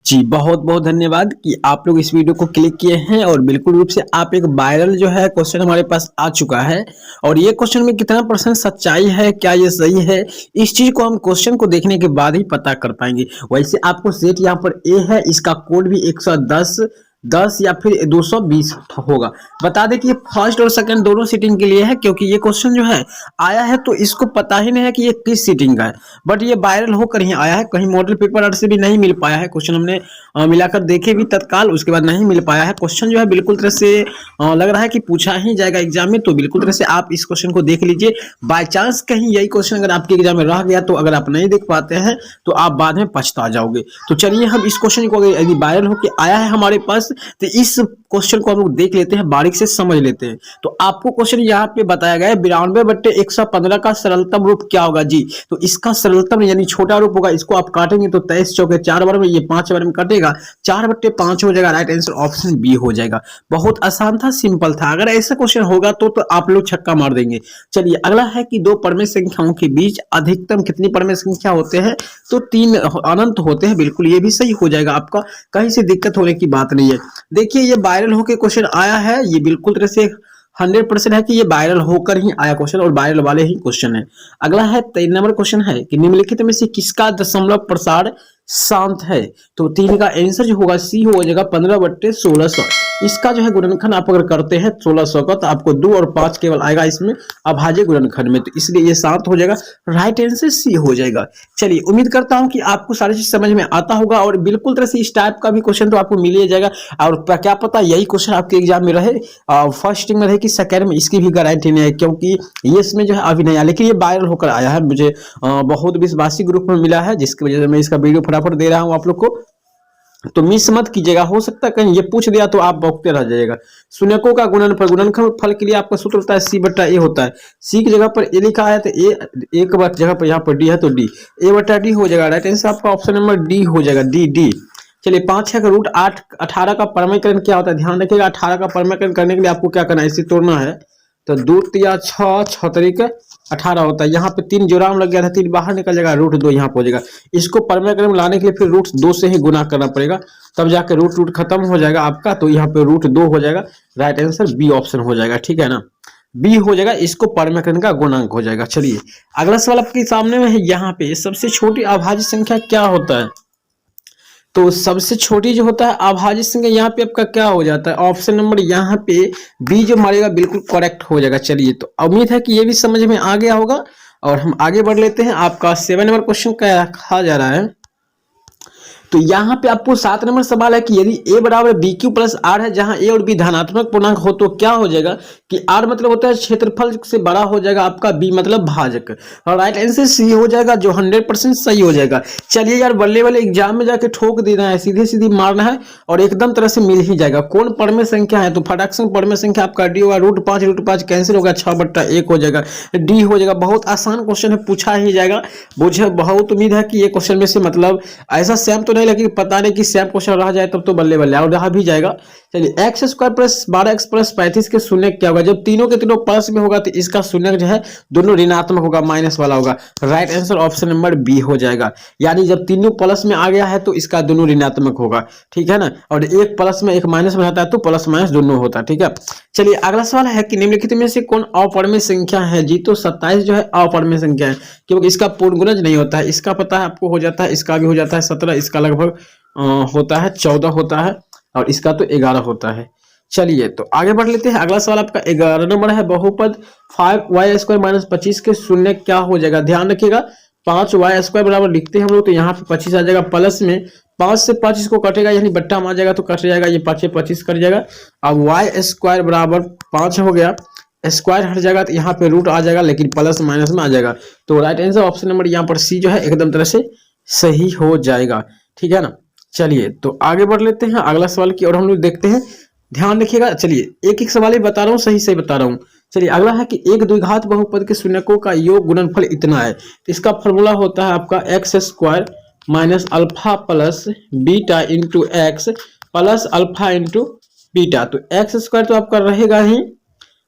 जी, बहुत-बहुत धन्यवाद कि आप लोग इस वीडियो को क्लिक किए हैं और बिल्कुल रूप से आप एक वायरल जो है क्वेश्चन हमारे पास आ चुका है और ये क्वेश्चन में कितना परसेंट सच्चाई है, क्या ये सही है, इस चीज़ को हम क्वेश्चन को देखने के बाद ही पता कर पाएँगे। वैसे आपको सेट यहाँ पर ए है, इसका कोड भी 110 10 या फिर 220 होगा। बता दें कि ये फर्स्ट और सेकंड दोनों सीटिंग के लिए है क्योंकि ये क्वेश्चन जो है आया है तो इसको पता ही नहीं है कि ये किस सीटिंग का है। बट ये वायरल होकर ही आया है, कहीं मॉडल पेपर आर्ट से भी नहीं मिल पाया है। क्वेश्चन हमने मिलाकर देखे भी तत्काल, उसके बाद नहीं मिल पाया है। क्वेश्चन जो है बिल्कुल तरह से लग रहा है कि पूछा ही जाएगा एग्जाम में, तो बिल्कुल तरह से आप इस क्वेश्चन को देख लीजिए। बाय चांस कहीं यही क्वेश्चन अगर आपके एग्जाम में रह गया तो अगर आप नहीं देख पाते हैं तो आप बाद में पछता जाओगे। तो चलिए हम इस क्वेश्चन को यदि वायरल होकर आया है हमारे पास तो इस क्वेश्चन को हम लोग देख लेते हैं, बारीक से समझ लेते हैं। तो आपको क्वेश्चन यहाँ पे बताया गया है 92/115 का सरलतम रूप क्या होगा जी। तो इसका सरलतम यानी छोटा रूप होगा, इसको आप काटेंगे तो 23 चौके 4 बार में, ये 5 बार में कटेगा, 4/5 हो जाएगा। राइट आंसर ऑप्शन बी हो जाएगा। बहुत आसान था, सिंपल था। अगर ऐसा क्वेश्चन होगा तो आप लोग छक्का मार देंगे। चलिए अगला है कि दो परमेय संख्याओं के बीच अधिकतम कितनी परमेय संख्या होते हैं। तो 3 अनंत होते हैं। बिल्कुल ये भी सही हो जाएगा आपका, कहीं से दिक्कत होने की बात नहीं है। देखिए ये वायरल होकर क्वेश्चन आया है, ये बिल्कुल तरह से 100% है कि ये वायरल होकर ही आया क्वेश्चन और वायरल वाले ही क्वेश्चन है। अगला है 3 नंबर क्वेश्चन है कि निम्नलिखित में से किसका दशमलव प्रसार शांत है। तो 3 का आंसर जो होगा सी हो जाएगा 15/1600। इसका जो है गुणनखंड आप अगर करते हैं 1600 का तो आपको 2 और 5 केवल आएगा इसमें अभाज्य गुणनखंड में, तो इसलिए ये शांत हो जाएगा। राइट आंसर सी हो जाएगा। चलिए उम्मीद करता हूं कि आपको सारी चीज समझ में आता होगा और बिल्कुल तरह से इस टाइप का भी क्वेश्चन तो आपको मिल ही जाएगा। और क्या पता यही क्वेश्चन आपके एग्जाम में रहे, फर्स्ट में रहे कि सेकेंड में, इसकी भी गारंटी नहीं है क्योंकि ये इसमें जो है अभी नहीं आया, लेकिन ये वायरल होकर आया है। मुझे बहुत विश्वासी ग्रुप में मिला है जिसकी वजह से मैं इसका वीडियो फटाफट दे रहा हूँ आप लोग को, तो मिस मत कीजिएगा। हो सकता है कहीं ये पूछ दिया तो आप बौखते रह जाइएगा। शून्यकों का गुणनफल, गुणनखंड फल के लिए आपका सूत्र होता है C/A होता है। सी की जगह पर ए लिखा है तो ए, एक जगह पर यहाँ पर डी है तो डी, A/D हो जाएगा। राइट आंसर आपका ऑप्शन नंबर डी हो जाएगा, डी। चलिए 5 है का रूट 8 18 का परमयकरण क्या होता है। ध्यान रखिएगा 18 का परमयकरण करने के लिए आपको क्या करना है, इसे तोड़ना है। तो 2 तिया 6 6 तरीके 18 होता है। यहाँ पे 3 जोराम लग गया था, 3 बाहर निकल जाएगा, √2 यहाँ पे हो जाएगा। इसको परमयक्रम लाने के लिए फिर √2 से ही गुना करना पड़ेगा, तब जाकर रूट खत्म हो जाएगा आपका। तो यहाँ पे √2 हो जाएगा। राइट आंसर बी ऑप्शन हो जाएगा, ठीक है ना, बी हो जाएगा। इसको परमयक्रम का गुणांक हो जाएगा। चलिए अगला सवाल आपके सामने में है, यहाँ पे सबसे छोटी अभाज्य संख्या क्या होता है। तो सबसे छोटी जो होता है अभाज्य संख्या, यहाँ पे आपका क्या हो जाता है, ऑप्शन नंबर यहाँ पे बी जो मारेगा बिल्कुल करेक्ट हो जाएगा। चलिए तो उम्मीद है कि ये भी समझ में आ गया होगा और हम आगे बढ़ लेते हैं। आपका 7 नंबर क्वेश्चन क्या रखा जा रहा है। तो यहाँ पे आपको 7 नंबर सवाल है कि यदि a बराबर BQ प्लस R है, जहां a और b धनात्मक पूर्णांक हो तो क्या हो जाएगा कि R मतलब होता है क्षेत्रफल से बड़ा हो जाएगा आपका, b मतलब भाजक, और राइट आंसर सी हो जाएगा जो 100% सही हो जाएगा। चलिए यार बल्ले वाले एग्जाम में जाके ठोक देना है, सीधे सीधी मारना है और एकदम तरह से मिल ही जाएगा। कौन परमेय संख्या है, तो फटाक्शन परमेय संख्या आपका डी होगा। √5 कैंसिल होगा, 6/1 हो जाएगा, डी हो जाएगा। बहुत आसान क्वेश्चन है, पूछा ही जाएगा। मुझे बहुत उम्मीद है कि ये क्वेश्चन में से मतलब ऐसा सेम तो नहीं, लेकिन पता नहीं कि सेम क्वेश्चन रह जाए तब तो बल्ले बल्ले, और रहा भी जाएगा। चलिए x² + 12x + 35 के शून्य क्या होगा। जब तीनों के तीनों प्लस में होगा तो इसका शून्य जो है दोनों ऋणात्मक होगा, माइनस वाला होगा। Right answer option number B हो जाएगा। यानी जब तीनों प्लस में आ गया है तो इसका दोनों ऋणात्मक होगा, ठीक है ना, और एक प्लस में एक माइनस में रहता है तो प्लस माइनस दोनों होता है, ठीक है। चलिए अगला सवाल है कि निम्नलिखित में से कौन अपरमेय संख्या है जी। तो 27 जो है अपरमेय संख्या है क्योंकि इसका पूर्ण गुणज नहीं होता है। इसका पता है आपको हो जाता है, इसका भी हो जाता है 17, इसका लगभग होता है 14 होता है, और इसका तो 11 होता है। चलिए तो आगे बढ़ लेते हैं। अगला सवाल आपका 11 नंबर है, बहुपद 5y² - 25 के शून्य क्या हो जाएगा। ध्यान रखिएगा 5y² बराबर लिखते हैं हम लोग, तो यहाँ पे 25 आ जाएगा, प्लस में 5 से 25 को कटेगा यानी बट्टा में आ जाएगा तो कट जाएगा, ये 5 से 25 कट जाएगा। अब y² बराबर 5 हो गया, स्क्वायर हट जाएगा तो यहाँ पे रूट आ जाएगा, लेकिन प्लस माइनस में आ जाएगा। तो राइट आंसर ऑप्शन नंबर यहाँ पर सी जो है एकदम तरह से सही हो जाएगा, ठीक है ना। चलिए तो आगे बढ़ लेते हैं अगला सवाल की और हम लोग देखते हैं। ध्यान रखिएगा, चलिए एक एक सवाल ही बता रहा हूँ, सही सही बता रहा हूँ। चलिए अगला है कि एक द्विघात बहुपद के शून्यकों का योग गुणनफल इतना है। तो इसका फॉर्मूला होता है आपका x² - α + beta into x plus alpha into beta. तो x² तो आपका रहेगा ही,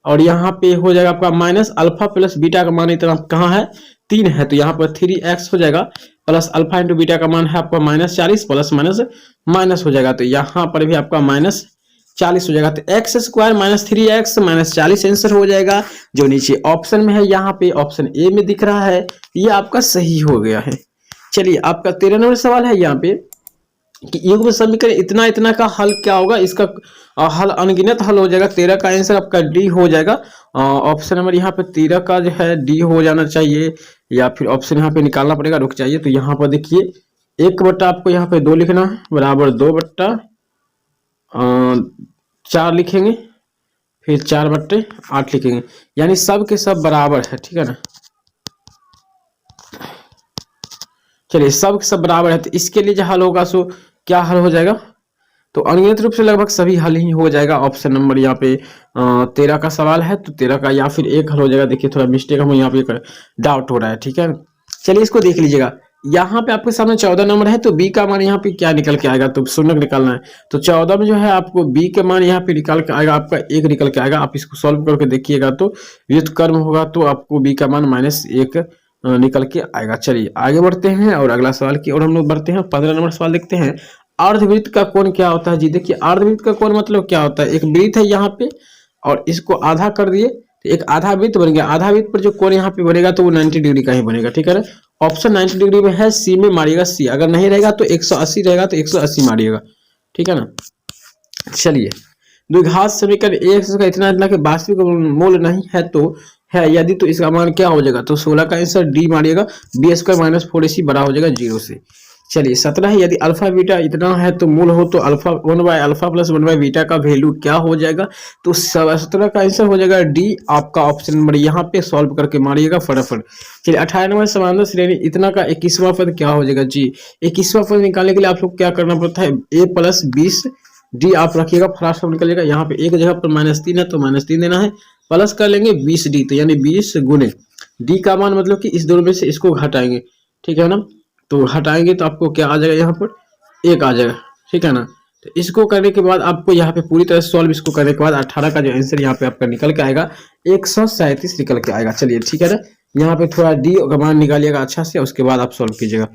और यहाँ पे हो जाएगा आपका माइनस अल्फा प्लस बीटा का मान इतना कहाँ है, 3 है, तो यहाँ पर 3x हो जाएगा प्लस अल्फा इंटू बीटा का मान है आपका -40 प्लस माइनस माइनस हो जाएगा, तो यहाँ पर भी आपका -40 हो जाएगा। तो एक्स स्क्वायर -3x -40 आंसर हो जाएगा, जो नीचे ऑप्शन में है, यहाँ पे ऑप्शन ए में दिख रहा है, ये आपका सही हो गया है। चलिए आपका 13 नंबर सवाल है यहाँ पे कि युग्म समीकरण इतना इतना का हल क्या होगा, इसका हल अनगिनत हल हो जाएगा। 13 का आंसर आपका डी हो जाएगा। ऑप्शन नंबर यहाँ पे 13 का जो है डी हो जाना चाहिए, या फिर ऑप्शन यहाँ पे निकालना पड़ेगा, रुक जाइए। तो यहाँ पर देखिए 1 बट्टा आपको यहाँ पे 2 लिखना है बराबर 2 बट्टा 4 लिखेंगे, फिर 4 बट्टे 8 लिखेंगे, यानी सब के सब बराबर है, ठीक है ना। चलिए सब सब बराबर है, तो इसके लिए जो हल होगा सो क्या हल हो जाएगा, तो अनियमित रूप से लगभग सभी हल ही हो जाएगा। ऑप्शन नंबर यहाँ पे 13 का सवाल है, तो 13 का या फिर एक हल हो जाएगा। देखिए थोड़ा मिस्टेक हमें यहाँ पे डाउट हो रहा है, ठीक है। चलिए इसको देख लीजिएगा, यहाँ पे आपके सामने 14 नंबर है, तो बी का मान यहाँ पे क्या निकल के आएगा, तो शून्य निकालना है। तो 14 में जो है आपको बी के मान यहाँ पे निकाल के आएगा, आपका 1 निकल के आएगा। आप इसको सॉल्व करके देखिएगा, तो व्युत्क्रम होगा तो आपको बी का मान -1 निकल के आएगा। चलिए आगे बढ़ते हैं और अगला सवाल की ओर हम लोग बढ़ते हैं। 15 नंबर सवाल देखते हैं। अर्धवृत्त का कोण क्या होता है जी। देखिए अर्धवृत्त का कोण मतलब क्या होता है, एक वृत्त है यहाँ पे और इसको आधा कर दिए तो एक आधा वृत्त बन गया। आधा वृत्त पर जो कोण यहाँ पे बनेगा तो वो 90 डिग्री का ही बनेगा, ठीक है ना। ऑप्शन 90 डिग्री में है, सी में मारिएगा सी, अगर नहीं रहेगा तो 180 रहेगा तो 180 मारिएगा, ठीक है ना। चलिए द्विघात समीकरण एक्स का इतना इतना के वास्तविक मूल नहीं है तो है यदि, तो इसका मान क्या हो जाएगा, तो 16 का आंसर डी मारिएगा। बी स्क्वायर -4ac बड़ा हो जाएगा 0 से। चलिए 17 है, यदि अल्फा बीटा इतना है तो मूल हो तो अल्फा 1/अल्फा प्लस 1/बीटा का वैल्यू क्या हो जाएगा, तो 17 का आंसर हो जाएगा डी। आपका ऑप्शन नंबर यहाँ पे सॉल्व करके मारिएगा फटाफट। चलिए 18 नंबर समांतर श्रेणी इतना का 21वां पद क्या हो जाएगा जी। 21वां पद निकालने के लिए आप लोग क्या करना पड़ता है, a + 20 डी आप रखिएगा, फटाफट निकलेगा। यहाँ पे एक जगह पर -3 है तो -3 देना है, प्लस कर लेंगे 20 डी, तो यानी 20 गुने डी का मान मतलब कि इस दोनों में से इसको घटाएंगे, ठीक है ना। तो हटाएंगे तो आपको क्या आ जाएगा, यहाँ पर 1 आ जाएगा, ठीक है ना। तो इसको करने के बाद आपको यहाँ पे पूरी तरह सॉल्व इसको करने के बाद 18 का जो आंसर यहाँ पे आपका निकल के आएगा 137 निकल के आएगा। चलिए ठीक है ना, यहाँ पे थोड़ा डी का मान निकालिएगा अच्छा से, उसके बाद आप सॉल्व कीजिएगा।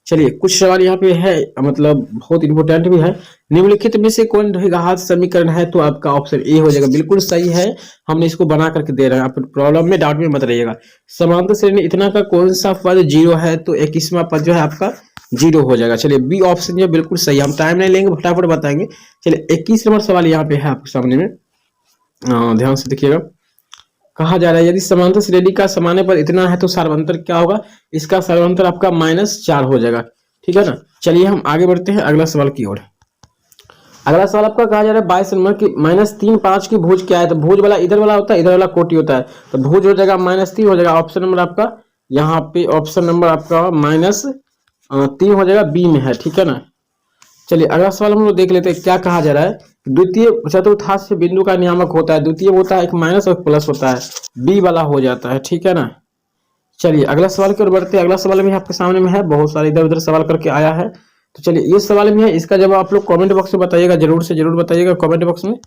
चलिए कुछ सवाल यहाँ पे है, मतलब बहुत इंपॉर्टेंट भी है। निम्नलिखित में से कौन द्विघात समीकरण है, तो आपका ऑप्शन ए हो जाएगा, बिल्कुल सही है। हमने इसको बना करके दे रहे हैं, आप प्रॉब्लम में डाउट में मत रहिएगा। समांतर श्रेणी इतना का कौन सा पद 0 है, तो 21वां पद जो है आपका 0 हो जाएगा। चलिए बी ऑप्शन जो बिल्कुल सही, हम टाइम नहीं लेंगे, फटाफट बताएंगे। चलिए 21 नंबर सवाल यहाँ पे है आपके सामने में, ध्यान से देखिएगा। कहा जा रहा है यदि समांतर श्रेणी का समान्य पद इतना है तो सार्वंतर क्या होगा, इसका सार्वंतर आपका -4 हो जाएगा, ठीक है ना। चलिए हम आगे बढ़ते हैं अगला सवाल की ओर। अगला सवाल आपका कहा जा रहा है 22 नंबर की -3 5 की भुज क्या है, तो भुज वाला इधर वाला होता है, इधर वाला कोटि होता है, तो भुज हो जाएगा -3 हो जाएगा। ऑप्शन नंबर आपका यहाँ पे ऑप्शन नंबर आपका -3 हो जाएगा, बी में है, ठीक है ना। चलिए अगला सवाल हम लोग देख लेते हैं क्या कहा जा रहा है। द्वितीय चतुर्थांश बिंदु का नियामक होता है, द्वितीय होता है एक माइनस और प्लस होता है, बी वाला हो जाता है, ठीक है ना। चलिए अगला सवाल की ओर बढ़ते हैं। अगला सवाल भी आपके सामने में है, बहुत सारे इधर उधर सवाल करके आया है, तो चलिए ये सवाल में है, इसका जवाब आप लोग कमेंट बॉक्स में बताइएगा, जरूर से जरूर बताइएगा कमेंट बॉक्स में।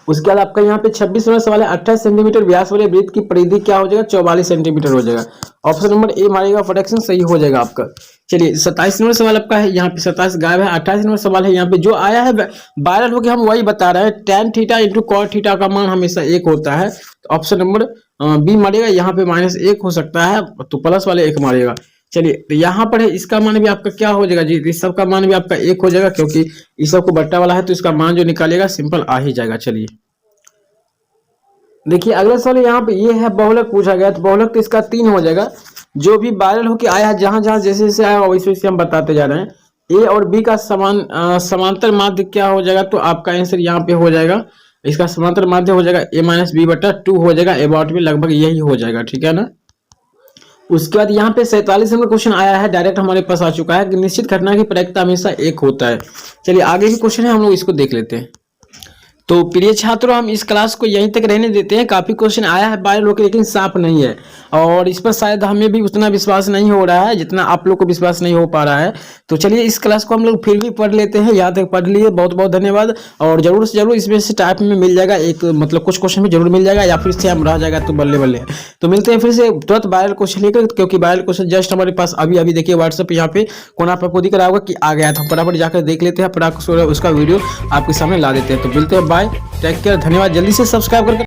उसके बाद आपका यहाँ पे 26 नंबर सवाल है, 28 सेंटीमीटर व्यास वाले वृत्त की परिधि क्या हो जाएगा, 44 सेंटीमीटर हो जाएगा। ऑप्शन नंबर ए मारेगा, प्रोडक्शन सही हो जाएगा आपका। चलिए 27 नंबर सवाल आपका है, यहाँ पे 27 गायब है। 28 नंबर सवाल है, यहाँ पे जो आया है वायरल होकर हम वही बता रहे हैं, tan theta into cot theta का मान हमेशा 1 होता है। तो ऑप्शन नंबर बी मारेगा, यहाँ पे -1 हो सकता है तो प्लस वाले 1 मारेगा। चलिए तो यहाँ पर है, इसका मान भी आपका क्या हो जाएगा जी, इस सब का मान भी आपका 1 हो जाएगा, क्योंकि इस सब को बट्टा वाला है तो इसका मान जो निकालेगा सिंपल आ ही जाएगा। चलिए देखिए अगला सवाल यहाँ पे ये है, बहुलक पूछा गया, तो बहुलक तो इसका 3 हो जाएगा। जो भी वायरल होके आया है, जहां जहां जैसे जैसे आया वैसे वैसे हम बताते जा रहे हैं। ए और बी का समांतर माध्य क्या हो जाएगा, तो आपका आंसर यहाँ पे हो जाएगा, इसका समांतर माध्य हो जाएगा a-b/2 हो जाएगा, अबाउट में लगभग यही हो जाएगा, ठीक है ना। उसके बाद यहाँ पे 47 नंबर क्वेश्चन आया है, डायरेक्ट हमारे पास आ चुका है कि निश्चित घटना की प्रायिकता हमेशा 1 होता है। चलिए आगे भी क्वेश्चन है, हम लोग इसको देख लेते हैं। तो प्रिय छात्रों, हम इस क्लास को यहीं तक रहने देते हैं। काफी क्वेश्चन आया है वायरल होकर, लेकिन साफ नहीं है और इस पर शायद हमें भी उतना विश्वास नहीं हो रहा है जितना आप लोग को विश्वास नहीं हो पा रहा है। तो चलिए इस क्लास को हम लोग फिर भी पढ़ लेते हैं। यहाँ तक पढ़ लिए, बहुत बहुत धन्यवाद। और जरूर से जरूर इसमें से टाइप में मिल जाएगा एक, मतलब कुछ क्वेश्चन में जरूर मिल जाएगा, या फिर से हम रह जाएगा तो बल्ले बल्ले। तो मिलते हैं फिर से तुरंत वायरल क्वेश्चन लेकर, क्योंकि वायरल क्वेश्चन जस्ट हमारे पास अभी अभी देखिए व्हाट्सएप यहाँ पे कोना पर आपको दिख रहा होगा कि आ गया था। फटाफट जाकर देख लेते हैं, फटाफट उसका वीडियो आपके सामने ला देते हैं। तो मिलते हैं, बाय, टेक केयर, धन्यवाद। जल्दी से सब्सक्राइब करके